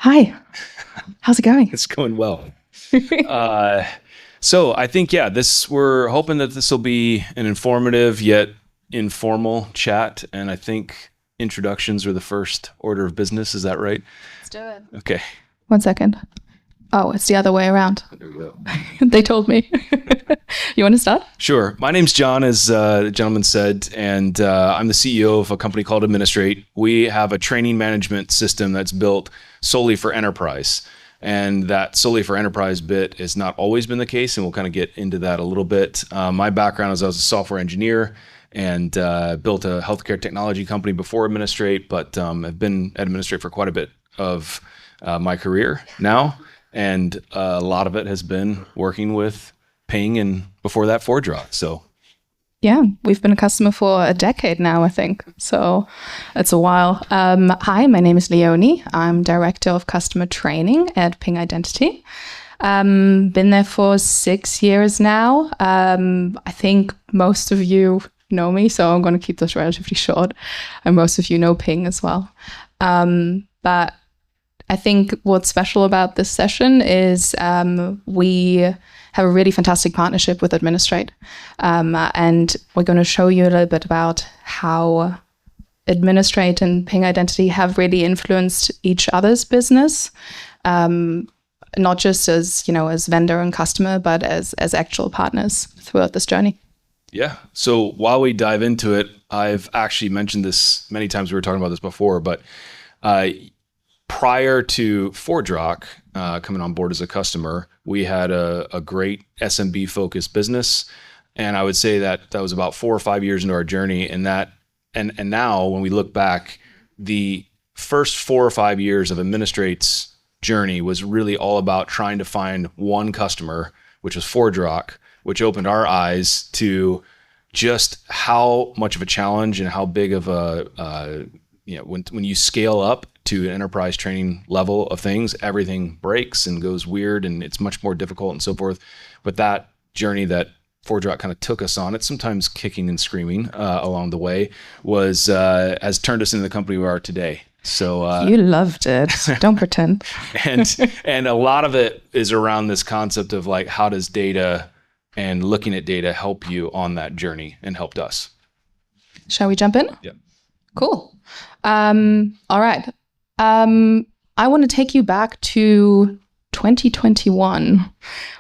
Hi. How's it going? It's going well. So I think, we're hoping that this will be an informative yet informal chat. And I think introductions are the first order of business. Is that right? Let's do it. Okay. 1 second. Oh, it's the other way around. There we go. They told me. You want to start? Sure. My name's John, as the gentleman said, and I'm the CEO of a company called Administrate. We have a training management system that's built solely for enterprise. And that solely for enterprise bit has not always been the case, and we'll kind of get into that a little bit. My background is I was a software engineer and built a healthcare technology company before Administrate, but I've been at Administrate for quite a bit of my career now. And a lot of it has been working with Ping and before that ForgeRock. So yeah, we've been a customer for a decade now, I think. So it's a while. Hi, my name is Leonie. I'm Director of Customer Training at Ping Identity. Been there for 6 years now. I think most of you know me, so I'm going to keep this relatively short. And most of you know Ping as well. But I think what's special about this session is we have a really fantastic partnership with Administrate. And we're going to show you a little bit about how Administrate and Ping Identity have really influenced each other's business, not just as vendor and customer, but as actual partners throughout this journey. Yeah. So while we dive into it, I've actually mentioned this many times. We were talking about this before, but prior to ForgeRock coming on board as a customer, we had a great SMB focused business. And I would say that was about 4 or 5 years into our journey. And now when we look back, the first 4 or 5 years of Administrate's journey was really all about trying to find one customer, which was ForgeRock, which opened our eyes to just how much of a challenge and how big of a, when you scale up to an enterprise training level of things, everything breaks and goes weird and it's much more difficult and so forth. But that journey that ForgeRock kind of took us on, it's sometimes kicking and screaming along the way, has turned us into the company we are today. So you loved it. Don't pretend. and a lot of it is around this concept of like, how does data and looking at data help you on that journey, and helped us. Shall we jump in? Yeah. Cool. All right. I want to take you back to 2021,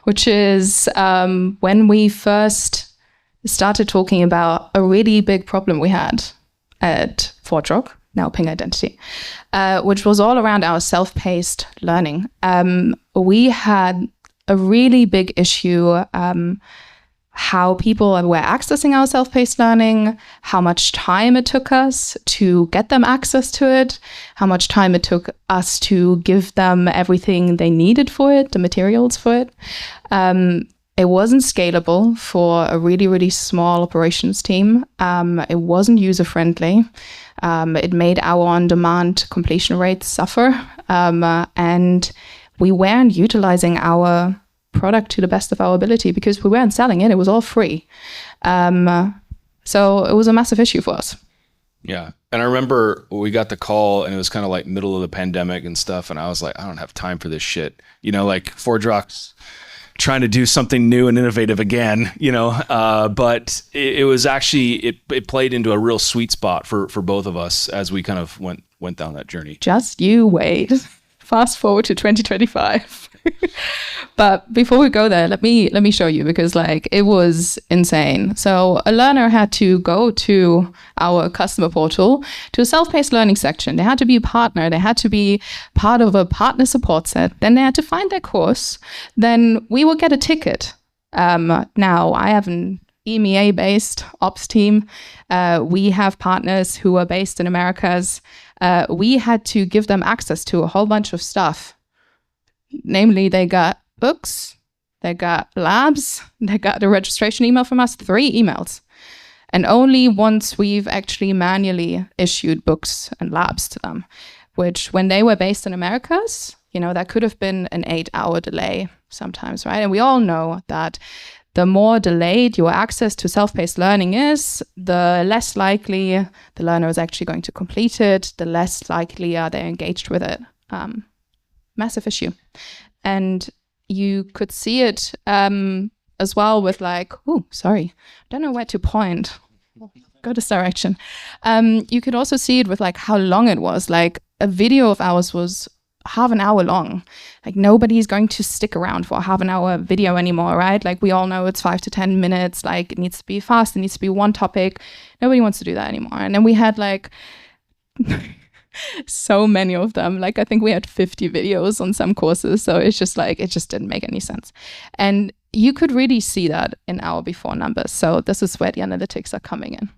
which is when we first started talking about a really big problem we had at ForgeRock, now Ping Identity, which was all around our self-paced learning. We had a really big issue how people were accessing our self-paced learning, how much time it took us to get them access to it, how much time it took us to give them everything they needed for it, the materials for it. It wasn't scalable for a really, really small operations team. It wasn't user-friendly. It made our on-demand completion rates suffer. And we weren't utilizing our product to the best of our ability because we weren't selling it. It was all free. So it was a massive issue for us. Yeah. And I remember we got the call and it was kind of like middle of the pandemic and stuff. And I was like, I don't have time for this shit. Like ForgeRock's trying to do something new and innovative again, but it was actually, it played into a real sweet spot for both of us as we kind of went down that journey. Just you wait. Fast forward to 2025. But before we go there, let me show you, because it was insane. So a learner had to go to our customer portal to a self-paced learning section. They had to be a partner. They had to be part of a partner support set. Then they had to find their course. Then we would get a ticket. Now I have an EMEA-based ops team. We have partners who are based in Americas. We had to give them access to a whole bunch of stuff. Namely, they got books, they got labs, they got the registration email from us, 3 emails. And only once we've actually manually issued books and labs to them, which when they were based in Americas, that could have been an 8-hour delay sometimes, right? And we all know that the more delayed your access to self-paced learning is, the less likely the learner is actually going to complete it, the less likely are they engaged with it. massive issue. And you could see it as well with like, oh, sorry, don't know where to point. Go this direction. You could also see it with like how long it was. Like a video of ours was half an hour long. Like nobody's going to stick around for a half an hour video anymore, right? Like we all know it's 5 to 10 minutes. Like it needs to be fast. It needs to be one topic. Nobody wants to do that anymore. And then we had like so many of them. Like I think we had 50 videos on some courses. So it's just like, it just didn't make any sense. And you could really see that in our before numbers. So this is where the analytics are coming in.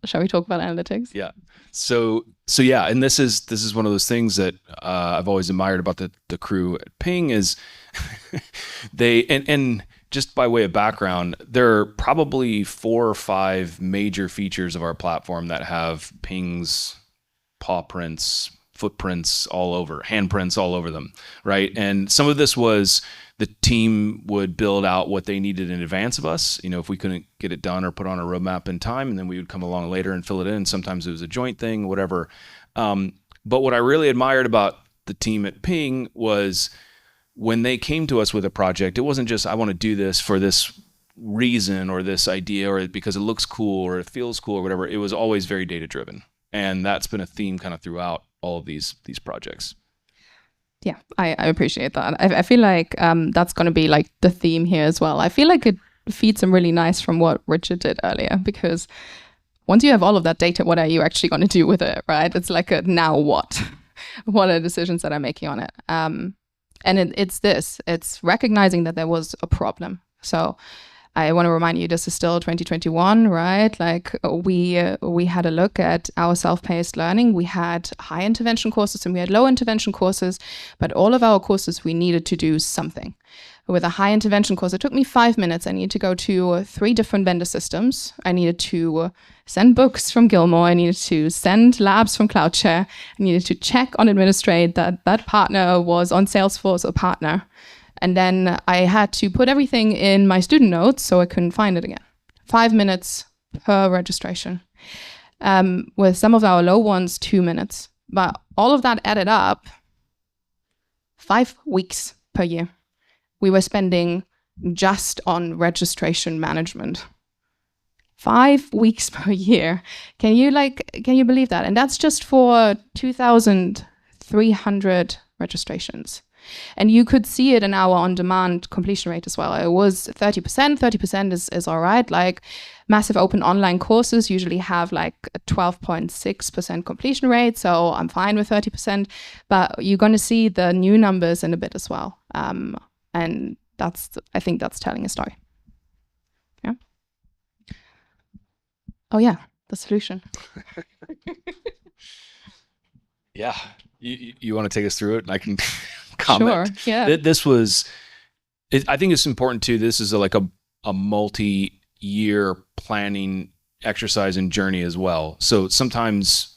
Shall we talk about analytics? Yeah. So yeah, and this is one of those things that I've always admired about the crew at Ping is they and just by way of background, there are probably 4 or 5 major features of our platform that have Ping's paw prints, footprints all over, handprints all over them, right? And some of this was the team would build out what they needed in advance of us, if we couldn't get it done or put on a roadmap in time, and then we would come along later and fill it in. Sometimes it was a joint thing, whatever. But what I really admired about the team at Ping was when they came to us with a project, it wasn't just, I want to do this for this reason or this idea or because it looks cool or it feels cool or whatever. It was always very data driven. And that's been a theme kind of throughout all of these projects. Yeah, I appreciate that. I feel like that's going to be like the theme here as well. I feel like it feeds in really nice from what Richard did earlier, because once you have all of that data, what are you actually going to do with it, right? It's like a now what? What are the decisions that I'm making on it? And it's recognizing that there was a problem. So I want to remind you, this is still 2021, right? Like we had a look at our self-paced learning. We had high intervention courses and we had low intervention courses, but all of our courses, we needed to do something. With a high intervention course, it took me 5 minutes. I needed to go to 3 different vendor systems. I needed to send books from Gilmore. I needed to send labs from CloudShare. I needed to check on Administrate that that partner was on Salesforce or partner. And then I had to put everything in my student notes so I couldn't find it again. 5 minutes per registration. With some of our low ones, 2 minutes. But all of that added up, 5 weeks per year. We were spending just on registration management. 5 weeks per year. Can you believe that? And that's just for 2,300 registrations. And you could see it in our on-demand completion rate as well. It was 30%. 30% is all right. Like massive open online courses usually have like a 12.6% completion rate. So I'm fine with 30%. But you're going to see the new numbers in a bit as well. And I think that's telling a story. Yeah. Oh yeah, the solution. Yeah. You want to take us through it? And I can comment. Sure, yeah. I think it's important too. This is a multi-year planning exercise and journey as well. So sometimes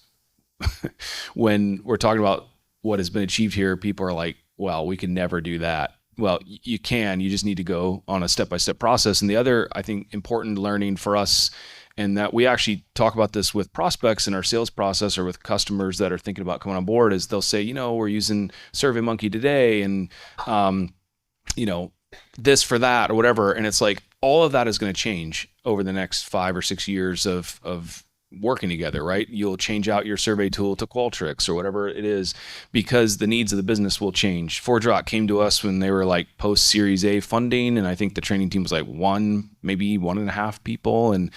when we're talking about what has been achieved here, people are like, well, we can never do that. Well, you can. You just need to go on a step-by-step process. And the other, I think, important learning for us, and that we actually talk about this with prospects in our sales process or with customers that are thinking about coming on board, is they'll say, we're using SurveyMonkey today and, this for that or whatever. And it's like, all of that is going to change over the next 5 or 6 years of working together, right? You'll change out your survey tool to Qualtrics or whatever it is, because the needs of the business will change. ForgeRock came to us when they were like post Series A funding, and I think the training team was like 1, maybe 1.5 people, and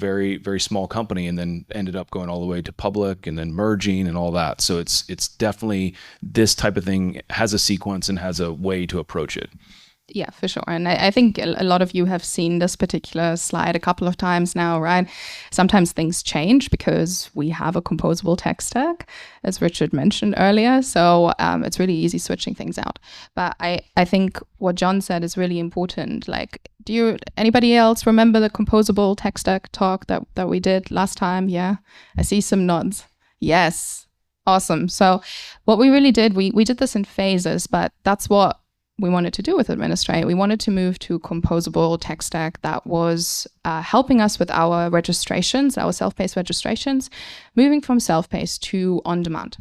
very, very small company, and then ended up going all the way to public and then merging and all that. So it's definitely, this type of thing has a sequence and has a way to approach it. Yeah, for sure. And I think a lot of you have seen this particular slide a couple of times now, right? Sometimes things change because we have a composable tech stack, as Richard mentioned earlier. So it's really easy switching things out. But I think what John said is really important. Like, anybody else remember the composable tech stack talk that we did last time? Yeah, I see some nods. Yes, awesome. So what we really did, we did this in phases, but that's what we wanted to do with Administrate. We wanted to move to composable tech stack that was helping us with our registrations, our self-paced registrations, moving from self-paced to on-demand.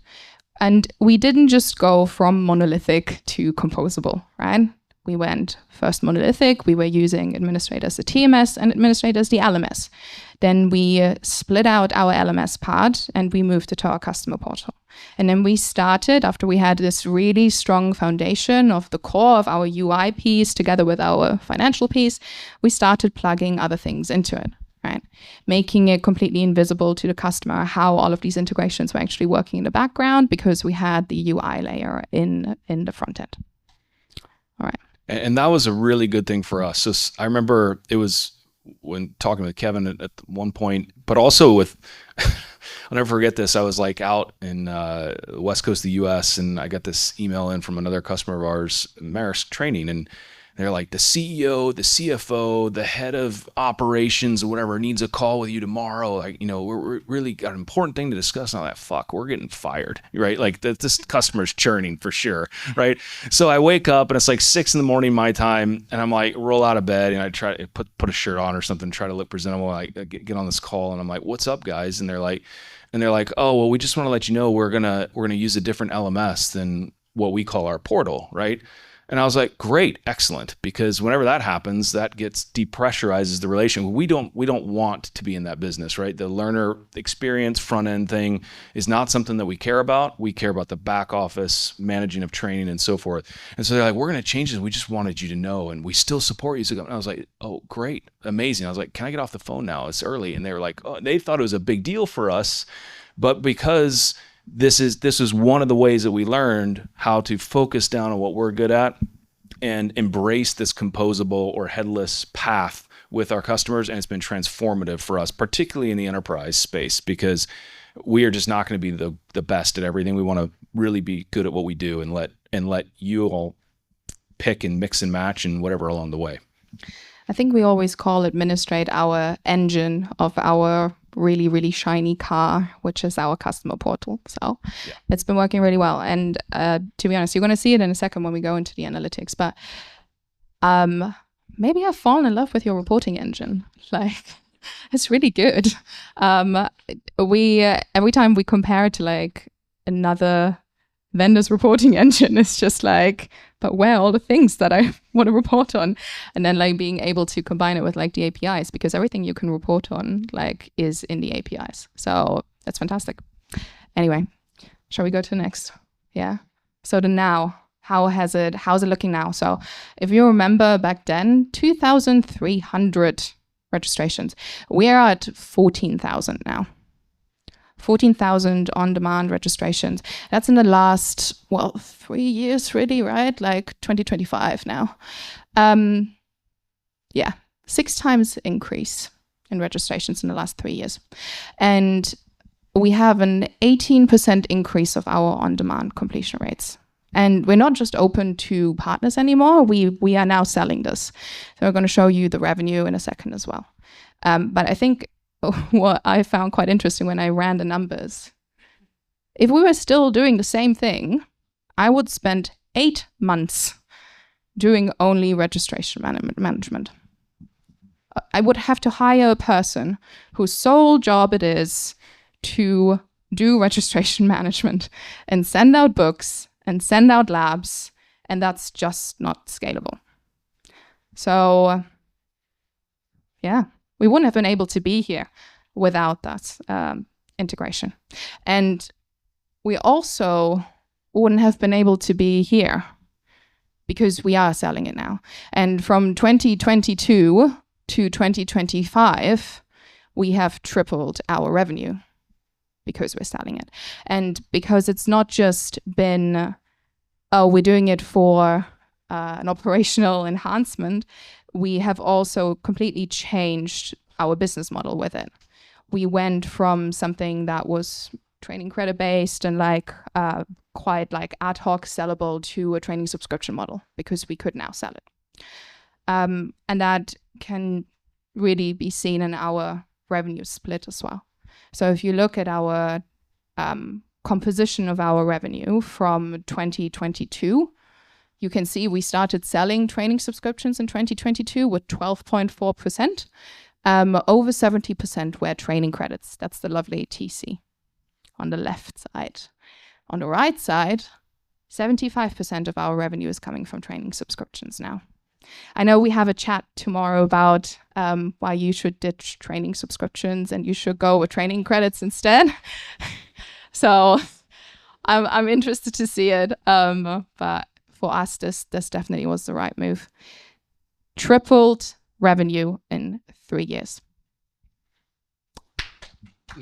And we didn't just go from monolithic to composable, right? We went first monolithic. We were using Administrate as the TMS and Administrate as the LMS. Then we split out our LMS part and we moved it to our customer portal. And then we started, after we had this really strong foundation of the core of our UI piece together with our financial piece, we started plugging other things into it, right? Making it completely invisible to the customer how all of these integrations were actually working in the background because we had the UI layer in the front end. All right. And that was a really good thing for us. So I remember it was when talking with Kevin at one point, but also with, I'll never forget this. I was like out in the West Coast of the US and I got this email in from another customer of ours, Maersk Training, and they're like, the CEO, the CFO, the head of operations or whatever needs a call with you tomorrow. Like, we're really got an important thing to discuss. And all that, fuck, we're getting fired, right? Like this customer's churning for sure, right? So I wake up and it's like 6 a.m. my time, and I'm like, roll out of bed and I try to put a shirt on or something, try to look presentable. I get on this call and I'm like, what's up, guys? And they're like, oh, well, we just want to let you know we're gonna use a different LMS than what we call our portal, right? And I was like, great, excellent, because whenever that happens, that depressurizes the relation. We don't want to be in that business, right? The learner experience front end thing is not something that we care about. We care about the back office managing of training and so forth. And so they're like, we're going to change this. We just wanted you to know, and we still support you. And I was like, oh, great, amazing. I was like, can I get off the phone now? It's early. And they were like, oh, they thought it was a big deal for us, but because this is one of the ways that we learned how to focus down on what we're good at and embrace this composable or headless path with our customers. And it's been transformative for us, particularly in the enterprise space, because we are just not going to be the best at everything. We want to really be good at what we do and let you all pick and mix and match and whatever along the way. I think we always call Administrate our engine of our really, really shiny car, which is our customer portal. So It's been working really well. And to be honest, you're going to see it in a second when we go into the analytics. But maybe I've fallen in love with your reporting engine. Like, it's really good. We every time we compare it to like another vendor's reporting engine, it's just like, but where are all the things that I want to report on? And then like being able to combine it with like the APIs, because everything you can report on like is in the APIs. So that's fantastic. Anyway, shall we go to the next? Yeah. So the now, how's it looking now? So if you remember back then, 2,300 registrations. We are at 14,000 now. 14,000 on-demand registrations. That's in the last, 3 years really, right? Like 2025 now. 6 times increase in registrations in the last 3 years. And we have an 18% increase of our on-demand completion rates. And we're not just open to partners anymore. We are now selling this. So we're going to show you the revenue in a second as well. But I think what I found quite interesting when I ran the numbers, if we were still doing the same thing, I would spend 8 months doing only registration management. I would have to hire a person whose sole job it is to do registration management and send out books and send out labs, and that's just not scalable. So, we wouldn't have been able to be here without that integration. And we also wouldn't have been able to be here because we are selling it now. And from 2022 to 2025, we have tripled our revenue because we're selling it. And because it's not just been, we're doing it for an operational enhancement, we have also completely changed our business model with it. We went from something that was training credit based and like quite like ad hoc sellable to a training subscription model because we could now sell it. And that can really be seen in our revenue split as well. So if you look at our composition of our revenue from 2022, you can see we started selling training subscriptions in 2022 with 12.4%. Over 70% were training credits. That's the lovely TC on the left side. On the right side, 75% of our revenue is coming from training subscriptions now. I know we have a chat tomorrow about why you should ditch training subscriptions and you should go with training credits instead. So I'm interested to see it. But for us, this definitely was the right move. Tripled revenue in 3 years.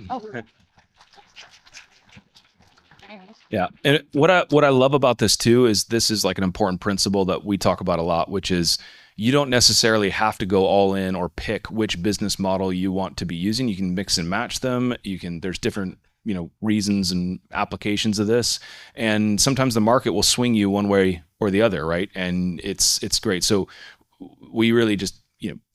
Oh. Yeah. And what I love about this too is this is like an important principle that we talk about a lot, which is you don't necessarily have to go all in or pick which business model you want to be using. You can mix and match them. There's different, reasons and applications of this. And sometimes the market will swing you one way or the other, right? And it's great. So we really just,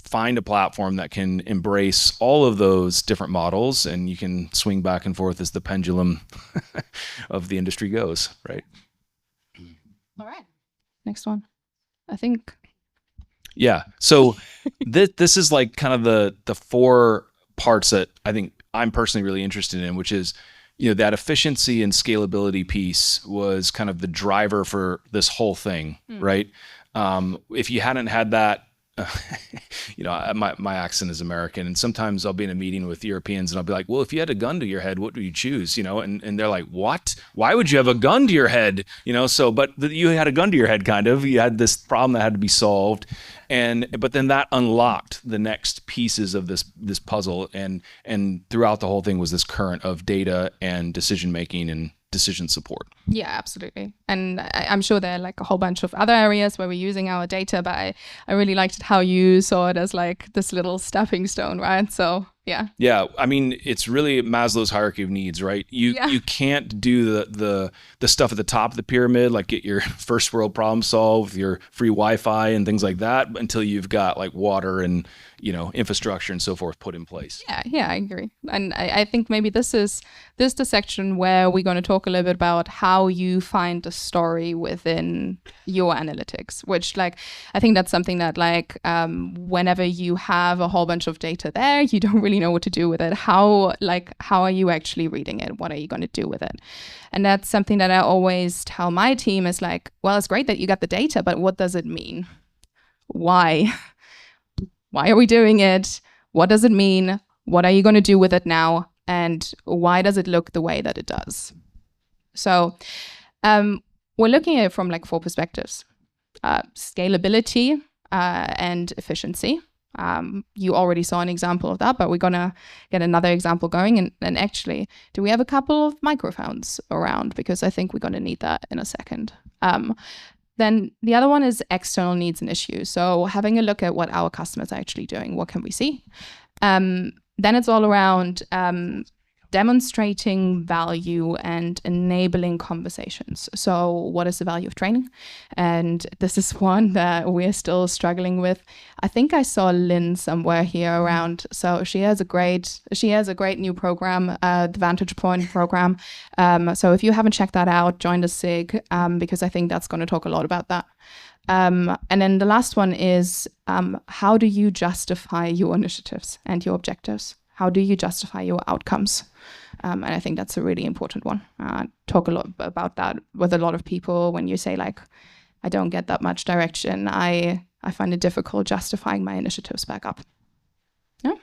find a platform that can embrace all of those different models, and you can swing back and forth as the pendulum of the industry goes, right? All right. Next one. I think. Yeah. So this is like kind of the 4 parts that I think I'm personally really interested in, which is, that efficiency and scalability piece was kind of the driver for this whole thing, right? If you hadn't had that, my accent is American, and sometimes I'll be in a meeting with Europeans and I'll be like, well, if you had a gun to your head, what would you choose? And they're like, what? Why would you have a gun to your head? But you had a gun to your head, kind of. You had this problem that had to be solved. But then that unlocked the next pieces of this puzzle. And throughout the whole thing was this current of data and decision making and decision support. Yeah, absolutely. And I'm sure there are like a whole bunch of other areas where we're using our data, but I really liked how you saw it as like this little stepping stone, right? So yeah. Yeah. I mean, it's really Maslow's hierarchy of needs, right? You can't do the stuff at the top of the pyramid, like get your first world problem solved, your free Wi-Fi and things like that, until you've got like water and, infrastructure and so forth put in place. Yeah, I agree. And I think maybe this is the section where we're going to talk a little bit about how you find the story within your analytics, which like, I think that's something that like, whenever you have a whole bunch of data there, you don't really know what to do with it. How are you actually reading it? What are you going to do with it? And that's something that I always tell my team is like, well, it's great that you got the data, but what does it mean? Why? Why are we doing it? What does it mean? What are you going to do with it now? And why does it look the way that it does? So we're looking at it from like 4 perspectives. Scalability and efficiency. You already saw an example of that, but we're going to get another example going. And actually, do we have a couple of microphones around? Because I think we're going to need that in a second. Then the other one is external needs and issues. So having a look at what our customers are actually doing. What can we see? Then it's all around demonstrating value and enabling conversations. So what is the value of training? And this is one that we're still struggling with. I think I saw Lynn somewhere here around. So she has a great new program, the Vantage Point program. So if you haven't checked that out, join the SIG, because I think that's going to talk a lot about that. And then the last one is, how do you justify your initiatives and your objectives? How do you justify your outcomes? And I think that's a really important one. Talk a lot about that with a lot of people when you say like, I don't get that much direction. I find it difficult justifying my initiatives back up. Yeah.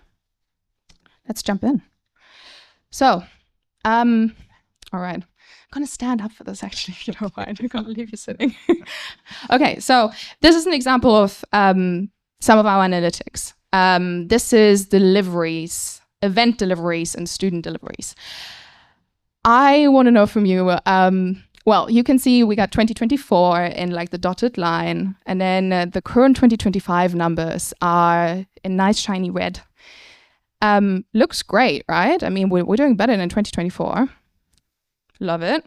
Let's jump in. So, all right. I'm going to stand up for this actually, if you don't mind. I'm going to leave you sitting. Okay, so this is an example of some of our analytics. This is deliveries, event deliveries and student deliveries. I want to know from you, well, you can see we got 2024 in like the dotted line, and then the current 2025 numbers are in nice shiny red. Looks great, right? I mean, we're doing better than 2024. Love it.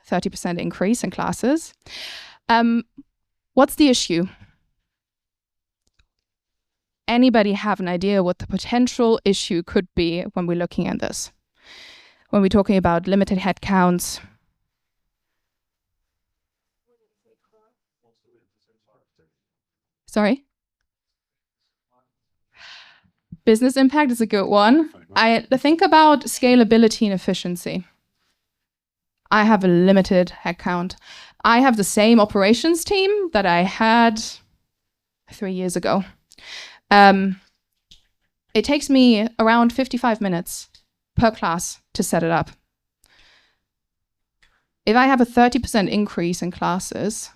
30% increase in classes. What's the issue? Anybody have an idea what the potential issue could be when we're looking at this? When we're talking about limited headcounts? Sorry? Business impact is a good one. I think about scalability and efficiency. I have a limited headcount. I have the same operations team that I had 3 years ago. It takes me around 55 minutes per class to set it up. If I have a 30% increase in classes,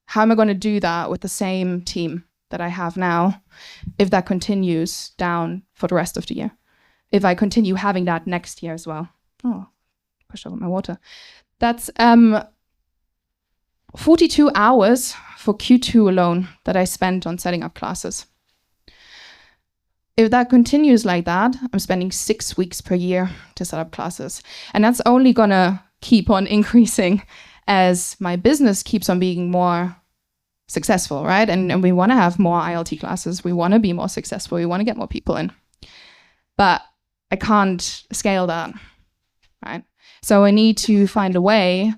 how am I going to do that with the same team that I have now if that continues down for the rest of the year? If I continue having that next year as well. Oh, push over my water. That's 42 hours for Q2 alone that I spent on setting up classes. If that continues like that, I'm spending 6 weeks per year to set up classes. And that's only gonna keep on increasing as my business keeps on being more successful, right? And we wanna have more ILT classes. We wanna be more successful. We wanna get more people in. But I can't scale that, right? So I need to find a way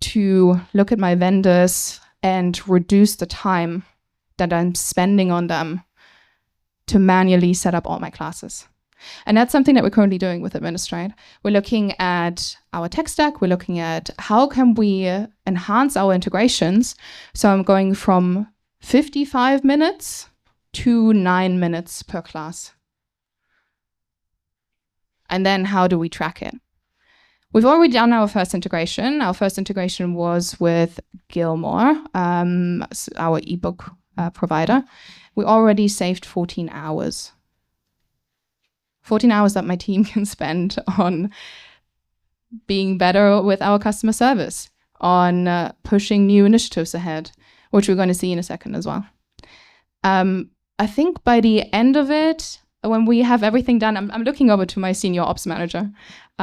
to look at my vendors and reduce the time that I'm spending on them to manually set up all my classes. And that's something that we're currently doing with Administrate. We're looking at our tech stack. We're looking at how can we enhance our integrations. So I'm going from 55 minutes to 9 minutes per class. And then how do we track it? We've already done our first integration. Our first integration was with Gilmore, our ebook provider. We already saved 14 hours. 14 hours that my team can spend on being better with our customer service, on pushing new initiatives ahead, which we're going to see in a second as well. I think by the end of it, when we have everything done, I'm looking over to my senior ops manager.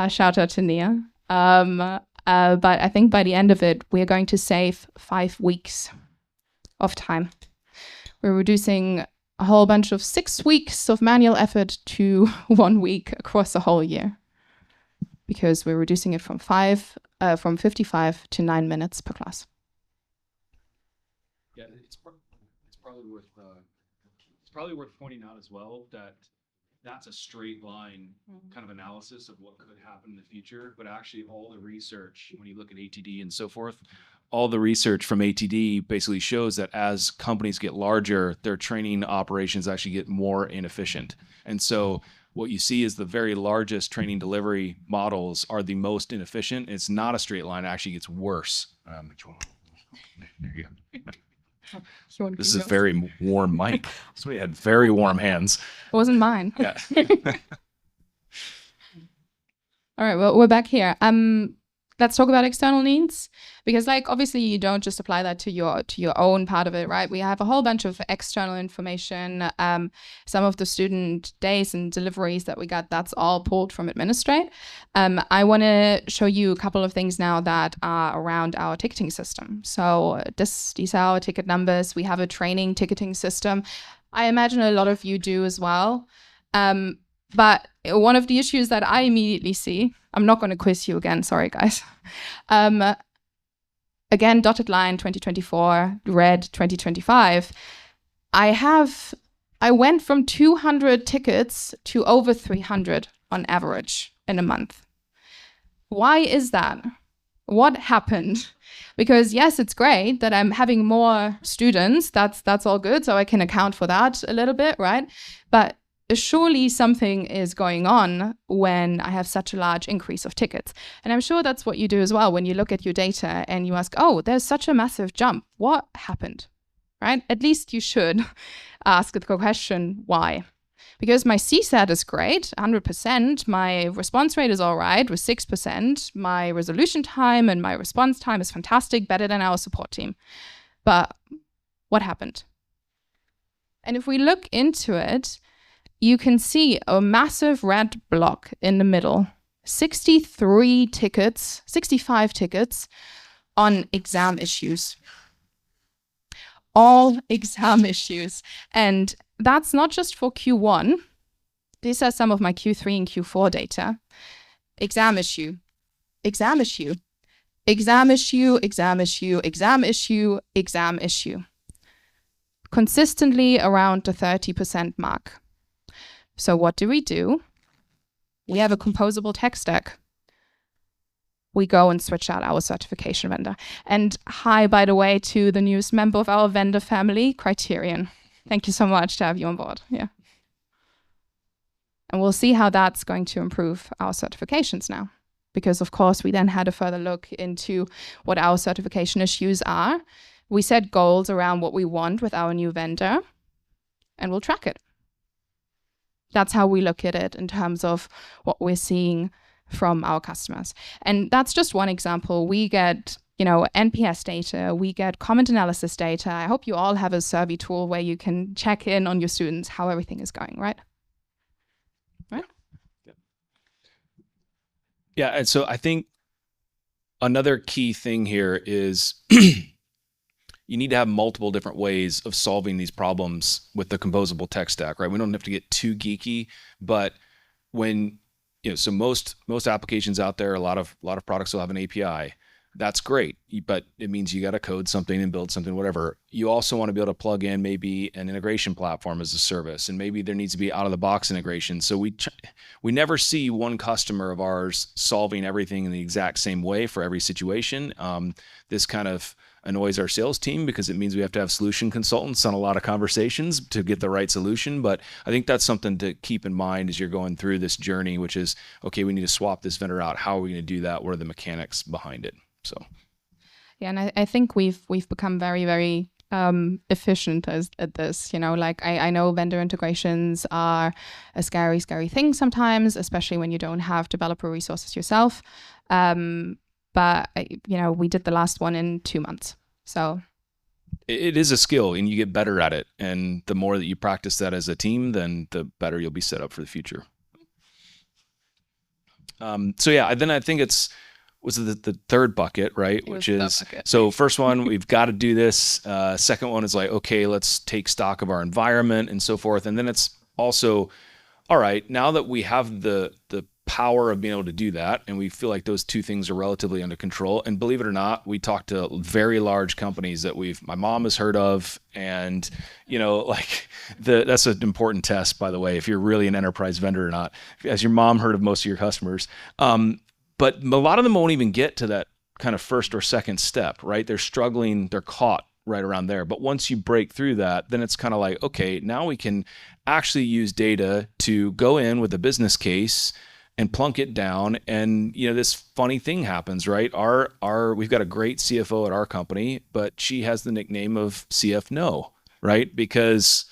Shout out to Nia. But I think by the end of it, we're going to save 5 weeks of time. We're reducing a whole bunch of 6 weeks of manual effort to 1 week across the whole year, because we're reducing it from 55 to 9 minutes per class. Yeah, it's probably worth pointing out as well that that's a straight line kind of analysis of what could happen in the future, but actually all the research, when you look at ATD and so forth, all the research from ATD basically shows that as companies get larger, their training operations actually get more inefficient. And so what you see is the very largest training delivery models are the most inefficient. It's not a straight line, it actually gets worse. There you go. This is a very warm mic. Somebody had very warm hands. It wasn't mine. Yeah. All right, well, we're back here. Let's talk about external needs, because obviously you don't just apply that to your own part of it, right? We have a whole bunch of external information. Some of the student days and deliveries that we got, that's all pulled from Administrate. I want to show you a couple of things now that are around our ticketing system. So these are our ticket numbers. We have a training ticketing system. I imagine a lot of you do as well. But one of the issues that I immediately see, I'm not going to quiz you again, sorry guys. Again, dotted line 2024, red 2025. I went from 200 tickets to over 300 on average in a month. Why is that? What happened? Because yes, it's great that I'm having more students. That's all good. So I can account for that a little bit, right? But surely something is going on when I have such a large increase of tickets. And I'm sure that's what you do as well when you look at your data and you ask, oh, there's such a massive jump. What happened? Right? At least you should ask the question, why? Because my CSAT is great, 100%. My response rate is all right with 6%. My resolution time and my response time is fantastic, better than our support team. But what happened? And if we look into it, you can see a massive red block in the middle, 65 tickets on exam issues. All exam issues. And that's not just for Q1. These are some of my Q3 and Q4 data. Exam issue, exam issue, exam issue, exam issue, exam issue, exam issue. Consistently around the 30% mark. So what do? We have a composable tech stack. we go and switch out our certification vendor. And hi, by the way, to the newest member of our vendor family, Criterion. Thank you so much to have you on board. Yeah. And we'll see how that's going to improve our certifications now. Because, of course, we then had a further look into what our certification issues are. We set goals around what we want with our new vendor, and we'll track it. That's how we look at it in terms of what we're seeing from our customers. And that's just one example. We get, NPS data, we get comment analysis data. I hope you all have a survey tool where you can check in on your students, how everything is going, right? Right? Yeah, and so I think another key thing here is you need to have multiple different ways of solving these problems with the composable tech stack, right? We don't have to get too geeky, but when so most applications out there, a lot of products will have an API. That's great, but it means you got to code something and build something, whatever. You also want to be able to plug in maybe an integration platform as a service, and maybe there needs to be out of the box integration. So we never see one customer of ours solving everything in the exact same way for every situation. This kind of annoys our sales team because it means we have to have solution consultants on a lot of conversations to get the right solution. But I think that's something to keep in mind as you're going through this journey, which is, okay, we need to swap this vendor out. How are we going to do that? What are the mechanics behind it? So, yeah, and I think we've become very, very efficient at this. I know vendor integrations are a scary thing sometimes, especially when you don't have developer resources yourself. But we did the last one in 2 months. So it is a skill, and you get better at it. And the more that you practice that as a team, then the better you'll be set up for the future. So yeah, then I think was the third bucket, right? Which is, so first one, we've got to do this. Second one is like, okay, let's take stock of our environment and so forth. And then it's also, all right, now that we have the power of being able to do that, and we feel like those two things are relatively under control. And believe it or not, we talk to very large companies that my mom has heard of, and that's an important test, by the way, if you're really an enterprise vendor or not. Has your mom heard of most of your customers? But a lot of them won't even get to that kind of first or second step, right? They're struggling, they're caught right around there. But once you break through that, then it's kind of like, okay, now we can actually use data to go in with a business case and plunk it down. And, this funny thing happens, right? We've got a great CFO at our company, but she has the nickname of CF No, right? Because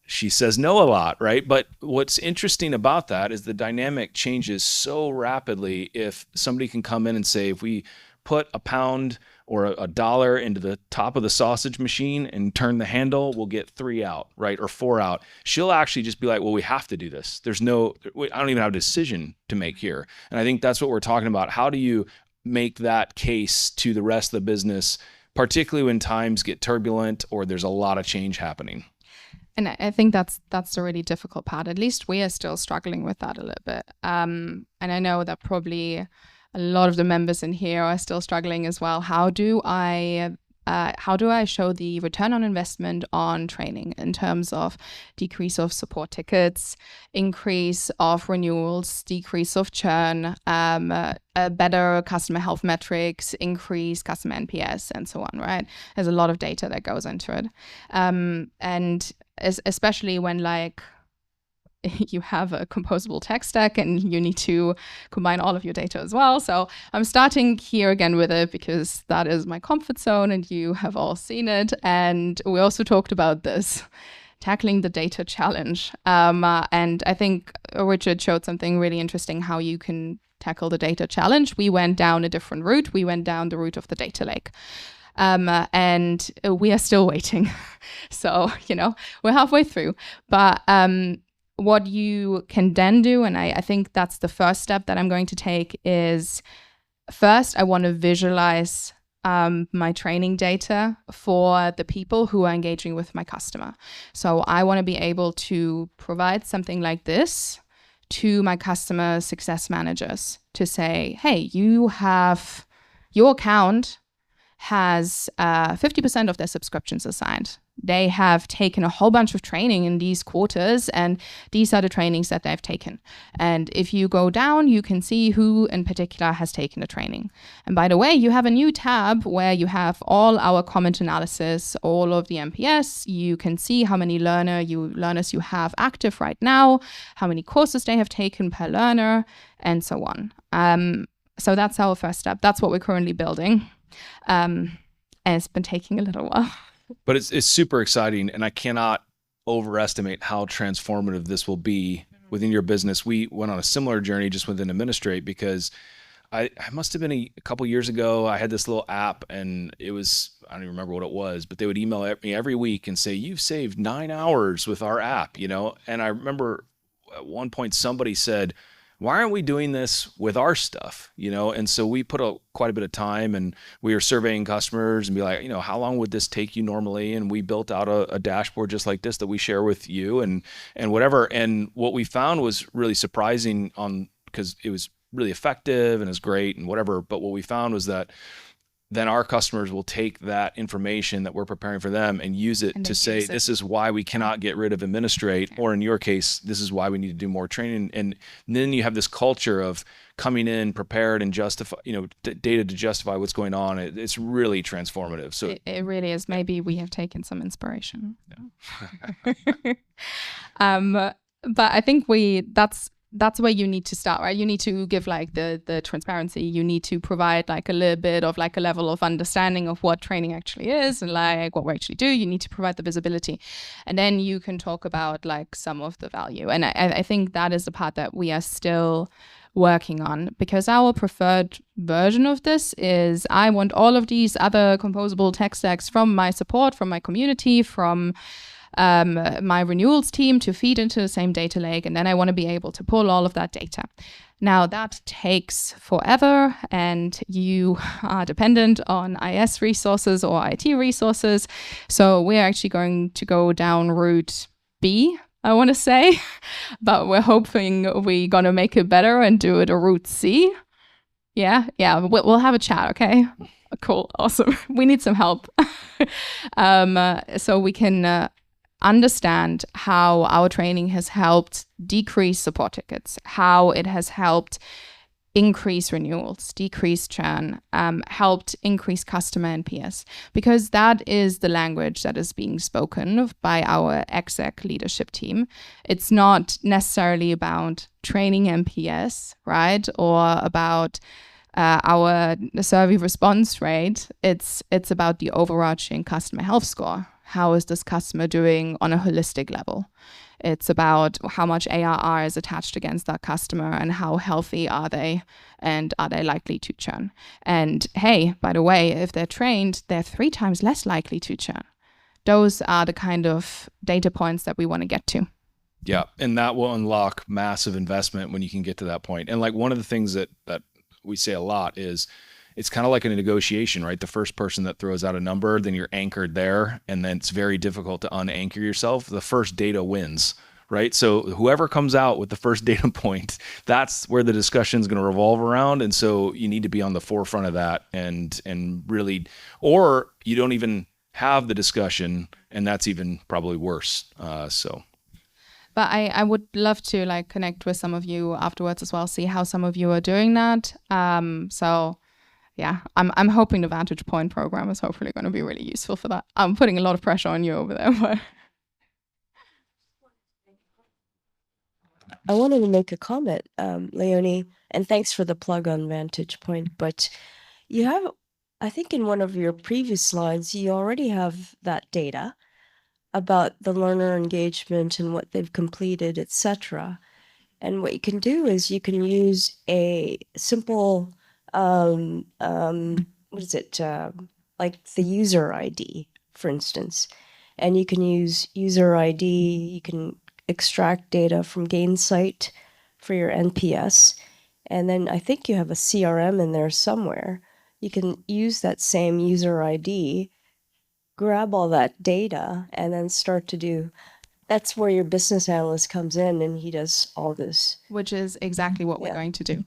she says no a lot, right? But what's interesting about that is the dynamic changes so rapidly. If somebody can come in and say, if we put a pound or a dollar into the top of the sausage machine and turn the handle, we'll get 3 out, right? Or 4 out. She'll actually just be like, well, we have to do this. I don't even have a decision to make here. And I think that's what we're talking about. How do you make that case to the rest of the business, particularly when times get turbulent or there's a lot of change happening? And I think that's the really difficult part. At least we are still struggling with that a little bit. And I know that probably a lot of the members in here are still struggling as well. How do I show the return on investment on training in terms of decrease of support tickets, increase of renewals, decrease of churn, better customer health metrics, increase customer NPS, and so on, right? There's a lot of data that goes into it. And especially when you have a composable tech stack and you need to combine all of your data as well. So I'm starting here again with it because that is my comfort zone and you have all seen it. And we also talked about this, tackling the data challenge. And I think Richard showed something really interesting, how you can tackle the data challenge. We went down a different route. We went down the route of the data lake. And we are still waiting. So, we're halfway through. But what you can then do, and I think that's the first step that I'm going to take, is first I want to visualize my training data for the people who are engaging with my customer. So I want to be able to provide something like this to my customer success managers to say, hey, your account has 50% of their subscriptions assigned. they have taken a whole bunch of training in these quarters, and these are the trainings that they've taken. And if you go down, you can see who in particular has taken the training. And by the way, you have a new tab where you have all our comment analysis, all of the MPS. You can see how many learners you have active right now, how many courses they have taken per learner, and so on. So that's our first step. That's what we're currently building. And it's been taking a little while. But it's super exciting, and I cannot overestimate how transformative this will be within your business. We went on a similar journey just within Administrate, because I must have been a couple years ago, I had this little app, and it was, I don't even remember what it was, but they would email me every week and say, you've saved 9 hours with our app, And I remember at one point somebody said, why aren't we doing this with our stuff? And so we put quite a bit of time, and we were surveying customers and be like, how long would this take you normally? And we built out a dashboard just like this that we share with you and whatever. And what we found was really surprising because it was really effective and it's great and whatever. But what we found was that then our customers will take that information that we're preparing for them and use it to say, this is why we cannot get rid of Administrate, or in your case, this is why we need to do more training. And then you have this culture of coming in prepared and justify, data to justify what's going on. It's really transformative. So it really is. Maybe we have taken some inspiration. Yeah. But I think that's where you need to start, right? You need to give like the transparency. You need to provide like a little bit of like a level of understanding of what training actually is and like what we actually do. You need to provide the visibility, and then you can talk about like some of the value. And I think that is the part that we are still working on, because our preferred version of this is I want all of these other composable tech stacks from my support, from my community, from my renewals team to feed into the same data lake, and then I want to be able to pull all of that data. Now that takes forever, and you are dependent on IS resources or IT resources. So we're actually going to go down route B, I want to say, but we're hoping we're going to make it better and do it a route C. Yeah, we'll have a chat, okay? Cool, awesome. We need some help. So we can understand how our training has helped decrease support tickets, how it has helped increase renewals, decrease churn, helped increase customer NPS, because that is the language that is being spoken by our exec leadership team. It's not necessarily about training NPS, right? Or about our survey response rate. It's about the overarching customer health score. How is this customer doing on a holistic level? It's about how much ARR is attached against that customer and how healthy are they, and are they likely to churn? And hey, by the way, if they're trained, they're 3 times less likely to churn. Those are the kind of data points that we want to get to. Yeah, and that will unlock massive investment when you can get to that point. And like one of the things that we say a lot is, it's kind of like in a negotiation, right? The first person that throws out a number, then you're anchored there, and then it's very difficult to unanchor yourself. The first data wins, right? So whoever comes out with the first data point, that's where the discussion is going to revolve around. And so you need to be on the forefront of that and really, or you don't even have the discussion, and that's even probably worse. But I would love to like connect with some of you afterwards as well, see how some of you are doing that. So yeah, I'm hoping the Vantage Point program is hopefully going to be really useful for that. I'm putting a lot of pressure on you over there. But I wanted to make a comment, Leonie, and thanks for the plug on Vantage Point. But you have, I think in one of your previous slides, you already have that data about the learner engagement and what they've completed, etc. And what you can do is you can use a simple what is it, like the user ID, for instance. And you can use user ID, you can extract data from Gainsight for your NPS. And then I think you have a CRM in there somewhere. You can use that same user ID, grab all that data, and then start to do. That's where your business analyst comes in, and he does all this. Which is exactly what we're going to do,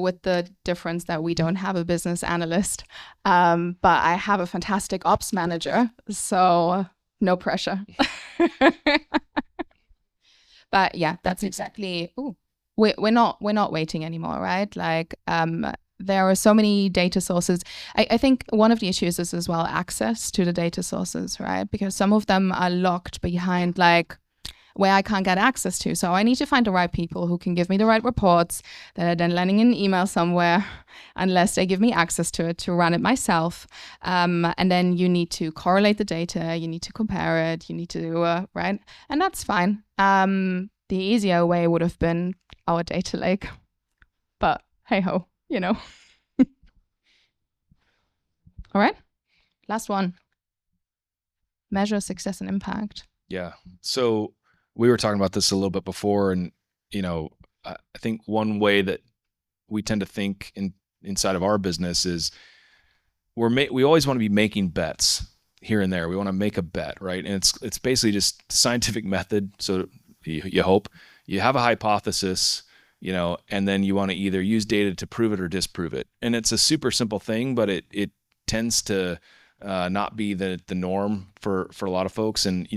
with the difference that we don't have a business analyst, but I have a fantastic ops manager. So No pressure. But yeah, that's exactly. Ooh, we're not waiting anymore, right? Like, there are so many data sources. I think one of the issues is as well access to the data sources, right? Because some of them are locked behind like where I can't get access to. So I need to find the right people who can give me the right reports that are then landing in an email somewhere, unless they give me access to it to run it myself. And then you need to correlate the data, you need to compare it, you need to, right? And that's fine. The easier way would have been our data lake. But hey ho, you know. All right, last one. Measure success and impact. Yeah. So we were talking about this a little bit before, and I think one way that we tend to think inside of our business is we always want to be making bets here and there. We want to make a bet, right? And it's basically just scientific method. So you hope you have a hypothesis, and then you want to either use data to prove it or disprove it. And it's a super simple thing, but it tends to not be the norm for a lot of folks. And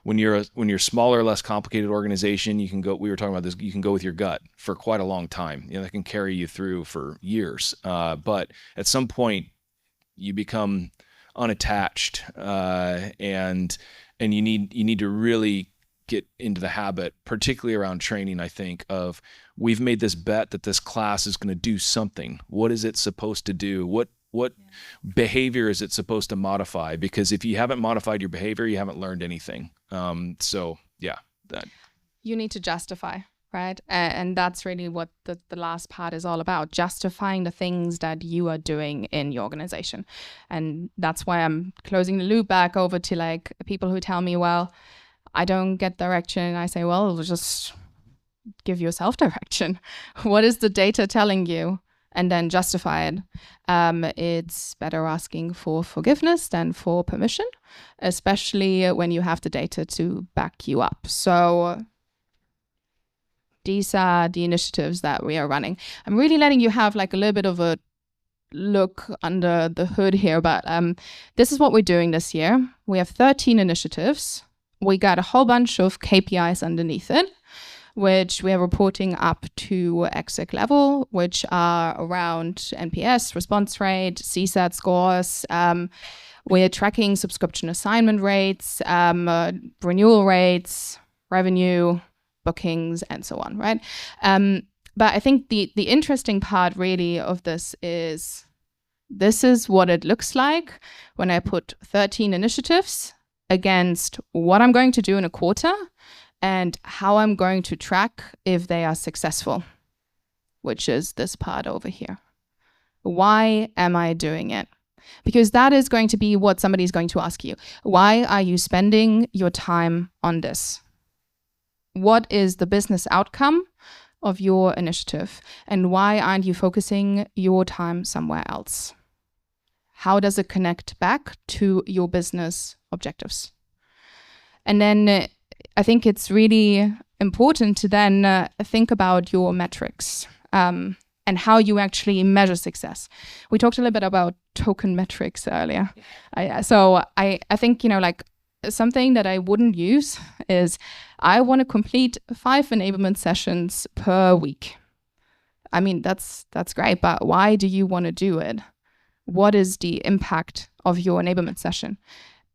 when you're smaller, less complicated organization, you can go. We were talking about this. You can go with your gut for quite a long time. That can carry you through for years. But at some point, you become unattached, and you need to really get into the habit, particularly around training. I think of we've made this bet that this class is going to do something. What is it supposed to do? What behavior is it supposed to modify? Because if you haven't modified your behavior, you haven't learned anything. So yeah, that you need to justify, right? And that's really what the last part is all about, justifying the things that you are doing in your organization. And that's why I'm closing the loop back over to like people who tell me, well, I don't get direction. I say, well, just give yourself direction. What is the data telling you? And then justify it. It's better asking for forgiveness than for permission, especially when you have the data to back you up. So these are the initiatives that we are running. I'm really letting you have like a little bit of a look under the hood here, but this is what we're doing this year. We have 13 initiatives. We got a whole bunch of KPIs underneath it, which we are reporting up to exec level, which are around NPS, response rate, CSAT scores. We're tracking subscription assignment rates, renewal rates, revenue, bookings, and so on, right? But I think the interesting part really of this is what it looks like when I put 13 initiatives against what I'm going to do in a quarter and how I'm going to track if they are successful, which is this part over here. Why am I doing it? Because that is going to be what somebody's going to ask you. Why are you spending your time on this? What is the business outcome of your initiative? And why aren't you focusing your time somewhere else? How does it connect back to your business objectives? And then I think it's really important to then think about your metrics and how you actually measure success. We talked a little bit about token metrics earlier. I think, like something that I wouldn't use is I want to complete 5 enablement sessions per week. I mean, that's great, but why do you want to do it? What is the impact of your enablement session?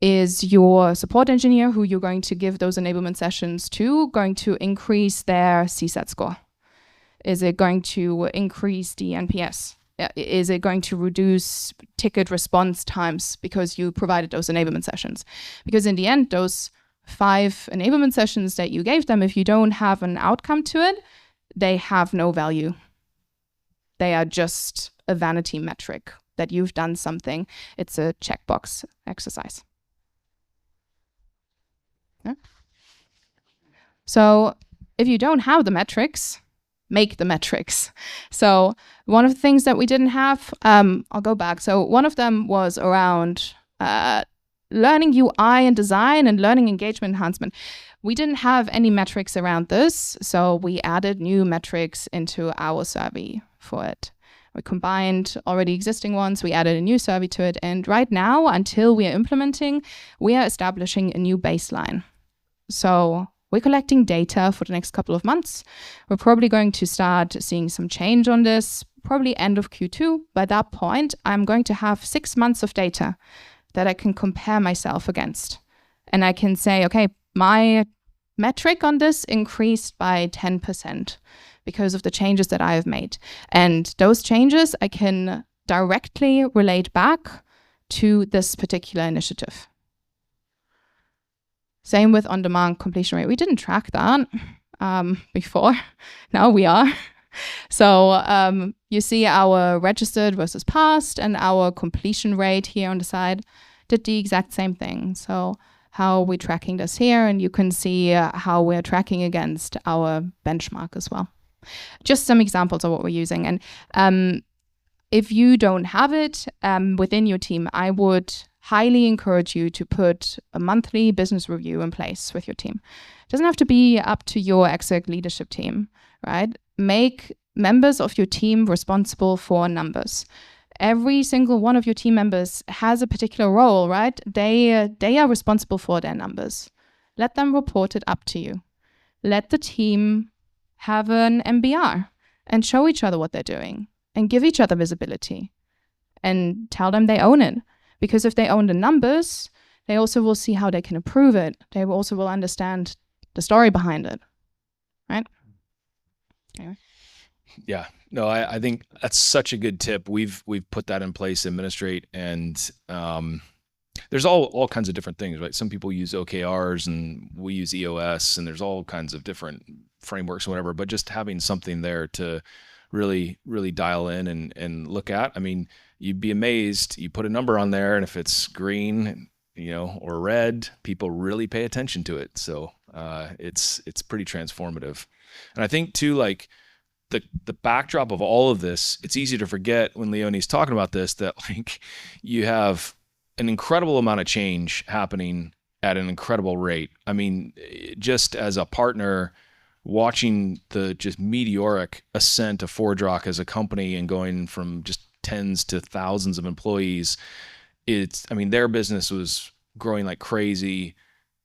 Is your support engineer who you're going to give those enablement sessions to going to increase their CSAT score? Is it going to increase the NPS? Is it going to reduce ticket response times because you provided those enablement sessions? Because in the end, those 5 enablement sessions that you gave them, if you don't have an outcome to it, they have no value. They are just a vanity metric that you've done something. It's a checkbox exercise. Yeah. So if you don't have the metrics, make the metrics. So one of the things that we didn't have, I'll go back. So one of them was around learning UI and design and learning engagement enhancement. We didn't have any metrics around this, so we added new metrics into our survey for it. We combined already existing ones. We added a new survey to it. And right now, until we are implementing, we are establishing a new baseline. So we're collecting data for the next couple of months. We're probably going to start seeing some change on this, probably end of Q2. By that point, I'm going to have 6 months of data that I can compare myself against. And I can say, okay, my metric on this increased by 10% because of the changes that I have made. And those changes I can directly relate back to this particular initiative. Same with on-demand completion rate. We didn't track that before. Now we are. So you see our registered versus passed and our completion rate here on the side did the exact same thing. So how are we tracking this here? And you can see how we're tracking against our benchmark as well. Just some examples of what we're using. And if you don't have it within your team, I would highly encourage you to put a monthly business review in place with your team. It doesn't have to be up to your exec leadership team, right? Make members of your team responsible for numbers. Every single one of your team members has a particular role, right? They are responsible for their numbers. Let them report it up to you. Let the team have an MBR and show each other what they're doing and give each other visibility and tell them they own it. Because if they own the numbers, they also will see how they can improve it. They also will understand the story behind it, right? Anyway. Yeah, no, I think that's such a good tip. We've put that in place, Administrate, and there's all kinds of different things, right? Some people use OKRs and we use EOS, and there's all kinds of different frameworks or whatever, but just having something there to really, really dial in and look at. I mean, you'd be amazed. You put a number on there, and if it's green, or red, people really pay attention to it. So it's pretty transformative. And I think too, like the backdrop of all of this, it's easy to forget when Leonie's talking about this, that like you have an incredible amount of change happening at an incredible rate. I mean, just as a partner, watching the just meteoric ascent of ForgeRock as a company and going from just tens to thousands of employees, their business was growing like crazy.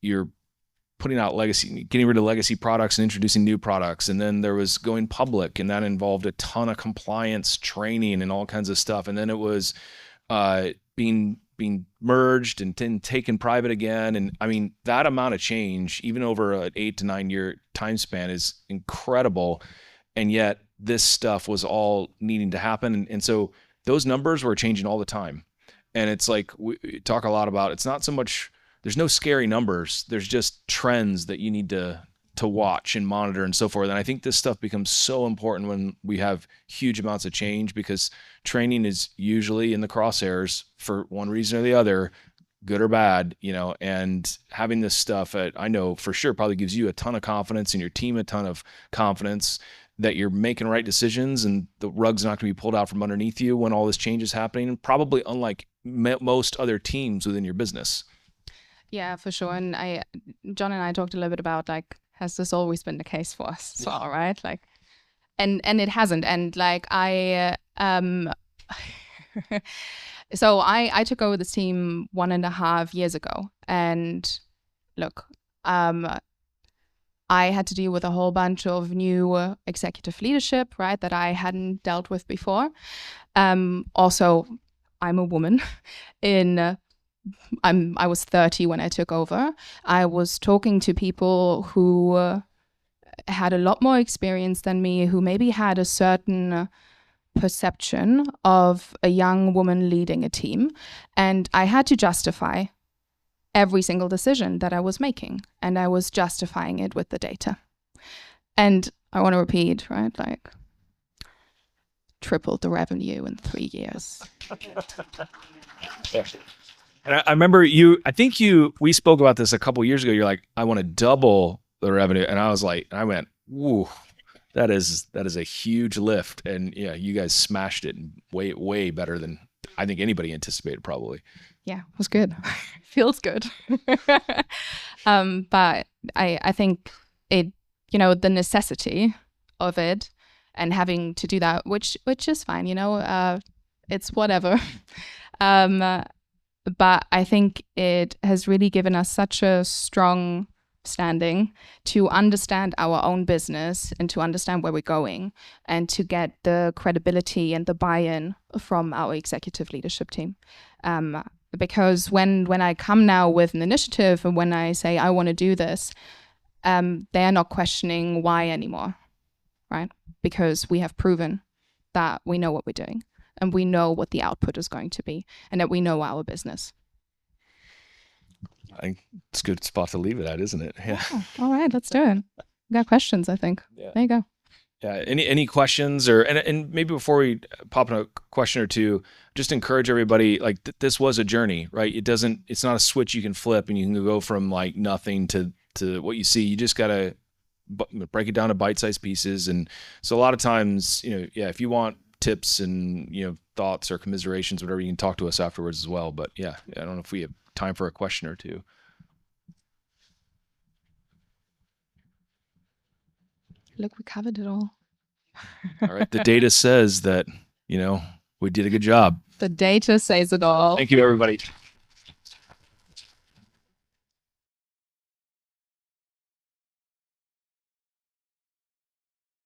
You're putting out getting rid of legacy products and introducing new products. And then there was going public, and that involved a ton of compliance training and all kinds of stuff. And then it was being merged and then taken private again. And I mean, that amount of change, even over an 8 to 9 year time span, is incredible. And yet this stuff was all needing to happen. And so those numbers were changing all the time. And it's like, we talk a lot about, it's not so much, there's no scary numbers. There's just trends that you need to watch and monitor and so forth. And I think this stuff becomes so important when we have huge amounts of change, because training is usually in the crosshairs for one reason or the other, good or bad, and having this stuff, I know for sure probably gives you a ton of confidence and your team a ton of confidence that you're making right decisions and the rug's not going to be pulled out from underneath you when all this change is happening, probably unlike most other teams within your business. Yeah, for sure. And John and I talked a little bit about, like, has this always been the case for us as well, right? Like, and it hasn't. And like so I took over this team 1.5 years ago, and look, I had to deal with a whole bunch of new executive leadership, right, that I hadn't dealt with before. Also, I'm a woman. I was 30 when I took over. I was talking to people who had a lot more experience than me, who maybe had a certain perception of a young woman leading a team. And I had to justify every single decision that I was making. And I was justifying it with the data. And I want to repeat, right? Like, tripled the revenue in 3 years. And I remember we spoke about this a couple years ago. You're like, I want to double the revenue. And I went, woo, that is a huge lift. And yeah, you guys smashed it way, way better than I think anybody anticipated probably. Yeah, it was good. Feels good. But I think it, the necessity of it and having to do that, which is fine, it's whatever. But I think it has really given us such a strong standing to understand our own business and to understand where we're going and to get the credibility and the buy-in from our executive leadership team. Because when I come now with an initiative and when I say I want to do this, they are not questioning why anymore, right? Because we have proven that we know what we're doing and we know what the output is going to be and that we know our business. I think it's a good spot to leave it at, isn't it? Yeah. All right, let's do it. We got questions, I think. Yeah. There you go. Yeah. Any questions and maybe before we pop in a question or two, just encourage everybody, like this was a journey, right? It's not a switch you can flip and you can go from like nothing to what you see. You just got to break it down to bite-sized pieces. And so a lot of times, if you want tips and, thoughts or commiserations, whatever, you can talk to us afterwards as well. But yeah, I don't know if we have time for a question or two. Look, we covered it all. All right. The data says that, we did a good job. The data says it all. Thank you, everybody.